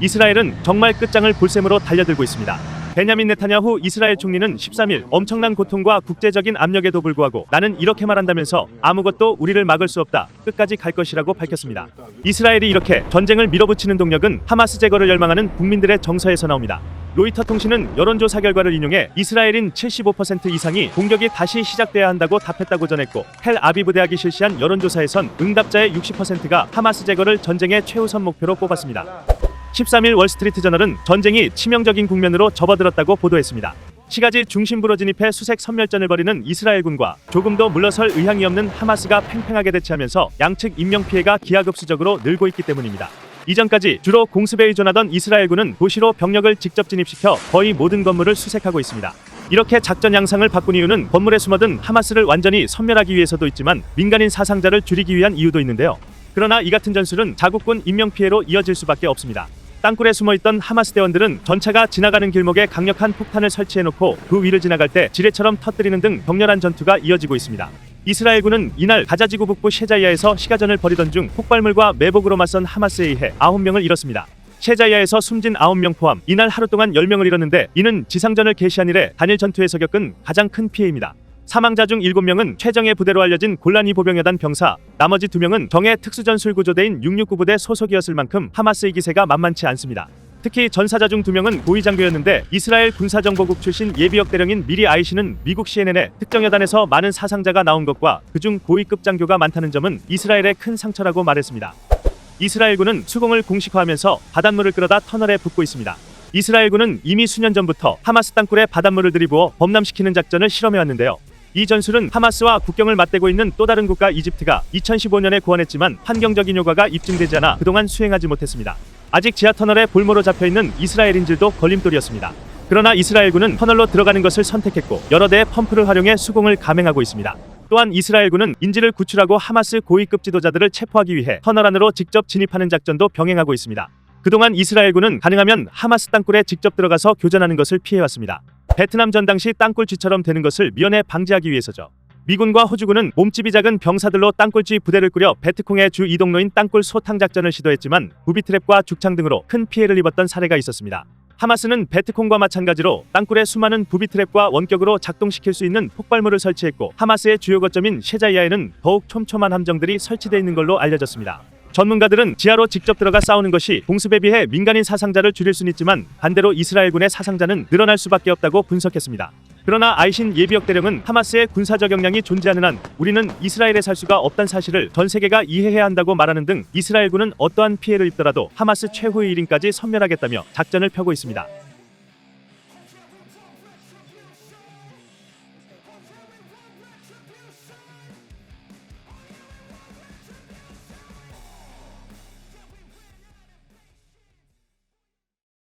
이스라엘은 정말 끝장을 볼 셈으로 달려들고 있습니다. 베냐민 네타냐후 이스라엘 총리는 13일 엄청난 고통과 국제적인 압력에도 불구하고 나는 이렇게 말한다면서 아무것도 우리를 막을 수 없다, 끝까지 갈 것이라고 밝혔습니다. 이스라엘이 이렇게 전쟁을 밀어붙이는 동력은 하마스 제거를 열망하는 국민들의 정서에서 나옵니다. 로이터 통신은 여론조사 결과를 인용해 이스라엘인 75% 이상이 공격이 다시 시작돼야 한다고 답했다고 전했고, 텔 아비브 대학이 실시한 여론조사에선 응답자의 60%가 하마스 제거를 전쟁의 최우선 목표로 꼽았습니다. 13일 월스트리트저널은 전쟁이 치명적인 국면으로 접어들었다고 보도했습니다. 시가지 중심부로 진입해 수색 선멸전을 벌이는 이스라엘군과 조금도 물러설 의향이 없는 하마스가 팽팽하게 대치하면서 양측 인명피해가 기하급수적으로 늘고 있기 때문입니다. 이전까지 주로 공습에 의존하던 이스라엘군은 도시로 병력을 직접 진입시켜 거의 모든 건물을 수색하고 있습니다. 이렇게 작전 양상을 바꾼 이유는 건물에 숨어든 하마스를 완전히 섬멸하기 위해서도 있지만 민간인 사상자를 줄이기 위한 이유도 있는데요. 그러나 이 같은 전술은 자국군 인명피해로 이어질 수밖에 없습니다. 땅굴에 숨어있던 하마스 대원들은 전차가 지나가는 길목에 강력한 폭탄을 설치해놓고 그 위를 지나갈 때 지뢰처럼 터뜨리는 등 격렬한 전투가 이어지고 있습니다. 이스라엘군은 이날 가자지구 북부 셰자이아에서 시가전을 벌이던 중 폭발물과 매복으로 맞선 하마스에 의해 9명을 잃었습니다. 셰자이아에서 숨진 9명 포함 이날 하루 동안 10명을 잃었는데, 이는 지상전을 개시한 이래 단일 전투에서 겪은 가장 큰 피해입니다. 사망자 중 7명은 최정예 부대로 알려진 골라니 보병여단 병사, 나머지 2명은 정예 특수전술구조대인 669 부대 소속이었을 만큼 하마스의 기세가 만만치 않습니다. 특히 전사자 중 2명은 고위장교였는데, 이스라엘 군사정보국 출신 예비역 대령인 미리 아이시는 미국 CNN에 특정 여단에서 많은 사상자가 나온 것과 그중 고위급 장교가 많다는 점은 이스라엘의 큰 상처라고 말했습니다. 이스라엘군은 수공을 공식화하면서 바닷물을 끌어다 터널에 붓고 있습니다. 이스라엘군은 이미 수년 전부터 하마스 땅굴에 바닷물을 들이부어 범람시키는 작전을 실험해왔는데요. 이 전술은 하마스와 국경을 맞대고 있는 또 다른 국가 이집트가 2015년에 고안했지만 환경적인 효과가 입증되지 않아 그동안 수행하지 못했습니다. 아직 지하터널에 볼모로 잡혀있는 이스라엘 인질도 걸림돌이었습니다. 그러나 이스라엘군은 터널로 들어가는 것을 선택했고 여러 대의 펌프를 활용해 수공을 감행하고 있습니다. 또한 이스라엘군은 인질을 구출하고 하마스 고위급 지도자들을 체포하기 위해 터널 안으로 직접 진입하는 작전도 병행하고 있습니다. 그동안 이스라엘군은 가능하면 하마스 땅굴에 직접 들어가서 교전하는 것을 피해왔습니다. 베트남 전 당시 땅굴쥐처럼 되는 것을 미연에 방지하기 위해서죠. 미군과 호주군은 몸집이 작은 병사들로 땅굴쥐 부대를 꾸려 베트콩의 주 이동로인 땅굴 소탕 작전을 시도했지만 부비트랩과 죽창 등으로 큰 피해를 입었던 사례가 있었습니다. 하마스는 베트콩과 마찬가지로 땅굴에 수많은 부비트랩과 원격으로 작동시킬 수 있는 폭발물을 설치했고, 하마스의 주요 거점인 셰자이아에는 더욱 촘촘한 함정들이 설치되어 있는 걸로 알려졌습니다. 전문가들은 지하로 직접 들어가 싸우는 것이 공습에 비해 민간인 사상자를 줄일 수는 있지만 반대로 이스라엘군의 사상자는 늘어날 수밖에 없다고 분석했습니다. 그러나 아이신 예비역 대령은 하마스의 군사적 역량이 존재하는 한 우리는 이스라엘에 살 수가 없다는 사실을 전 세계가 이해해야 한다고 말하는 등 이스라엘군은 어떠한 피해를 입더라도 하마스 최후의 1인까지 섬멸하겠다며 작전을 펴고 있습니다.